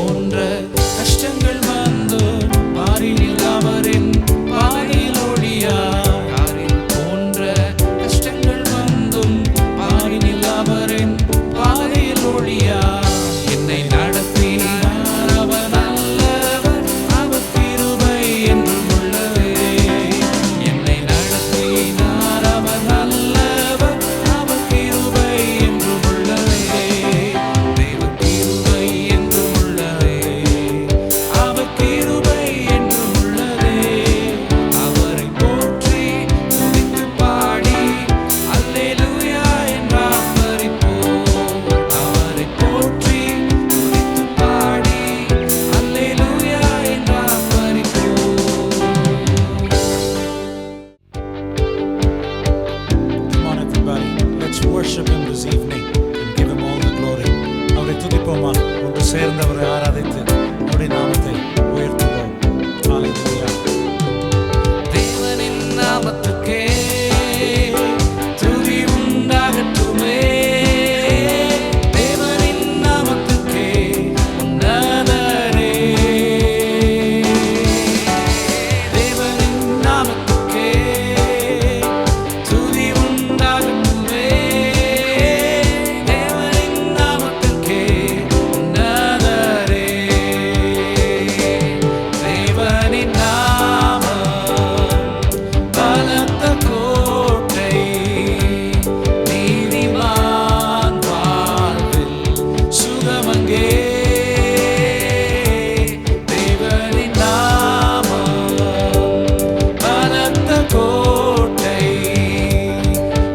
போன்ற கஷ்டங்கள் வந்து பாரினில் அவரின் பாதையில் ஒளியார். காரில் போன்ற கஷ்டங்கள் வந்தும் பாரினில் அவரின் பாதையில் ஒளியார். என்னை நடத்தினார் அவர் நல்லவர், அவர் கிருபை என்றும் உள்ளதே. என்னை நடத்தினார் அவர் நல்லவர், அவர் கிருபை என்றும் உள்ளதே. தேவ கிருபை என்றும் உள்ளதே, அவர் கிருபை என்றும் உள்ளதே. அவரை போற்றி துதித்து பாடி அல்லேலூயா என்று ஆர்ப்பரிப்போம். அவரை போற்றி துதித்து பாடி அல்லேலூயா என்று ஆர்ப்பரிப்போம். Come on, everybody. Let's worship Him this evening and give Him all the glory. அவரை துதிப்போமா? ஒன்று சேர்ந்து அவரை ஆராதித்து அவருடைய நாமத்தை உயர்த்துவோம். Hallelujah. தேவனின் நாமத்துக்கே துதி உண்டாகட்டுமே. தேவனின் நாமத்துக்கே உன்னதரே. தேவனின் நாமத்துக்கே துதி உண்டாகட்டுமே. தேவனின் நாமத்துக்கே உன்னதரே. தேவனின் நாமம் பலத்த கோட்டை, நீதிமான் வாழ்வில் சுகமங்கே. தேவனின் நாமம் பலத்த கோட்டை,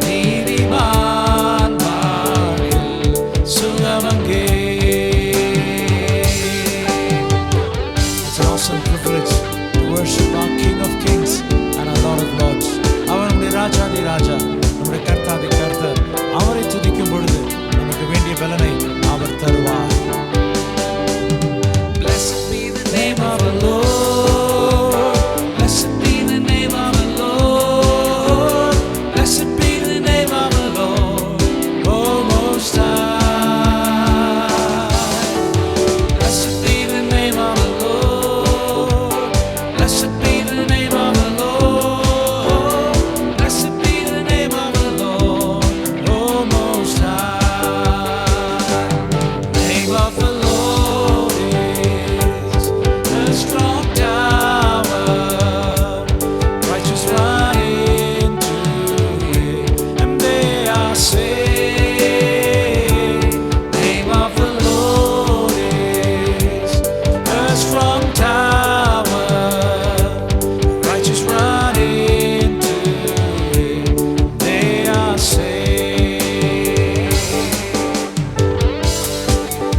நீதிமான் வாழ்வில் சுகமங்கே. It's an awesome privilege to worship our King of Kings and our Lord of Lords. அவர் நம்முடைய ராஜாதி ராஜா, நம்முடைய கர்த்தாதி கர்த்தர். அவரை துதிக்கும் பொழுது நமக்கு வேண்டிய பலனை அவர் தருவார். Blessed be the name of the Lord. Blessed be the name of the Lord. Blessed be the name of the Lord, oh Most High. Blessed be the name of the Lord. Blessed be the name of the Lord. Blessed be the name of the Lord, oh Most High. Name of the Lord is a strong tower. Righteous run into it, and they are saved. Name of the Lord is a strong tower. Righteous run into it, they are saved.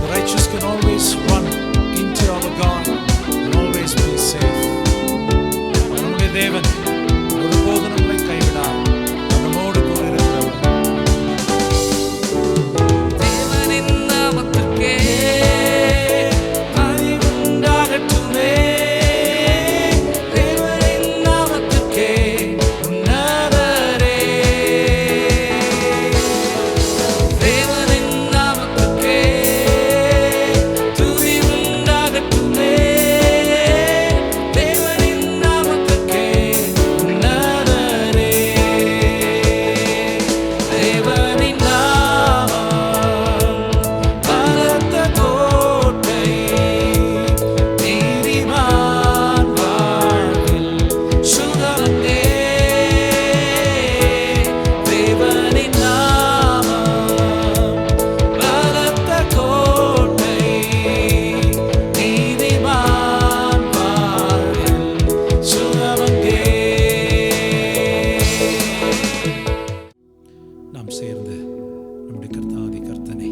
The righteous can always run into our God and always be safe. நம்முடைய தேவன் ஒருபோதும் நம்மை கைவிடார். நம்மோடு கூட இருக்கிறவர். தேவனின் நாமத்துக்கே மகிமை உண்டாகட்டுமே. தேவனின் நாமத்துக்கே உன்னதரே. தேவனின் நாமத்துக்கே துதி உண்டாகட்டுமே. தேவனின் நாமத்துக்கே உன்னதரே. தேவனின் நாமம் பலத்த கோட்டை, நீதிமான் வாழ்வில் சுகமங்கே. தேவனின் நாமம் பலத்த கோட்டை, நீதிமான் வாழ்வில் சுகமங்கே. நாம் சேர்ந்து நம்முடைய கர்த்தாதி கர்த்தனை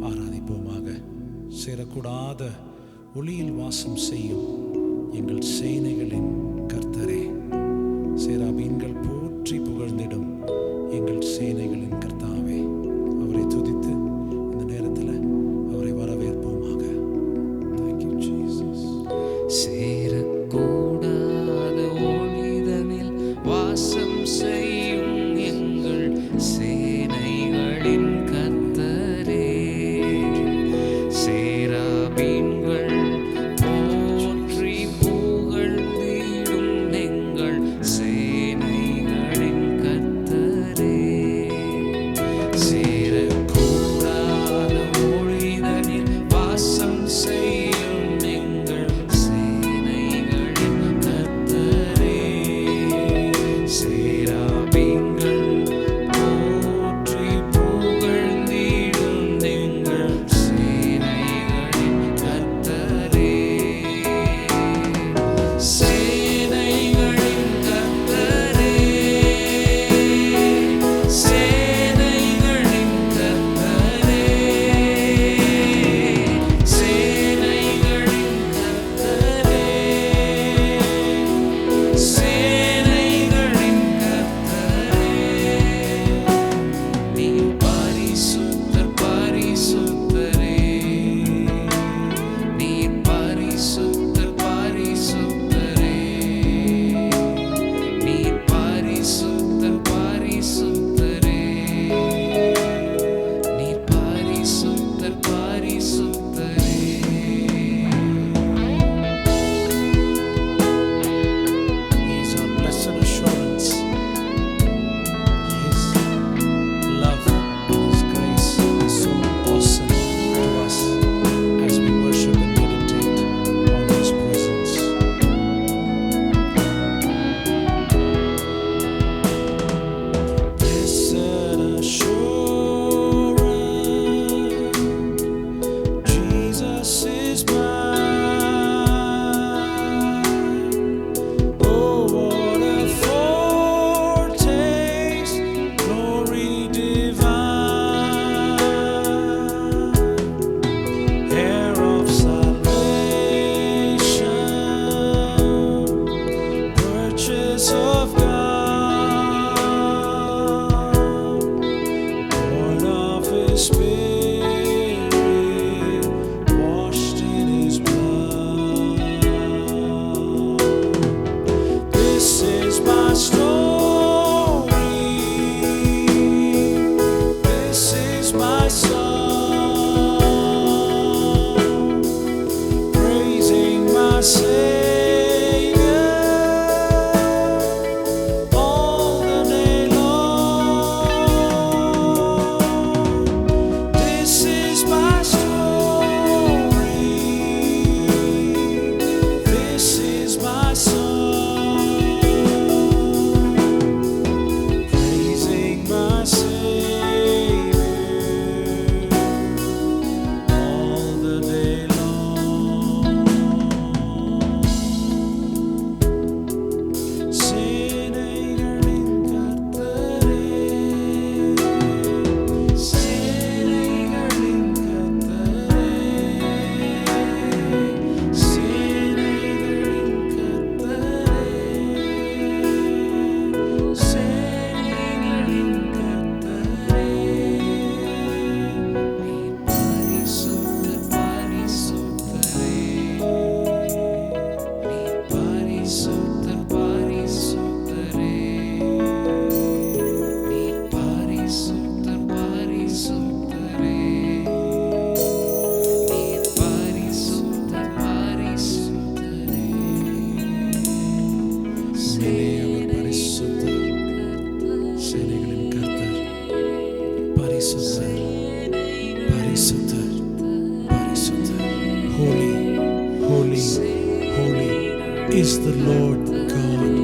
ஆராதிப்போமாக. சேரக்கூடாத ஒளியில் வாசம் செய்யும் எங்கள் சேனைகளின் கர்த்தரே. சேராபீன்கள் போற்றி புகழ்ந்திடும் எங்கள் சேனைகளின் கர்த்தாவே. அவரை துதித்து இந்த நேரத்தில் அவரை வரவேற்போமாக. Thank you, Jesus. சேரக்கூடாத ஒளிதனில் வாசம் செய்யும் எங்கள் சேனைகளின் கர்த்தரே. சேராபீன்கள் is the Lord God.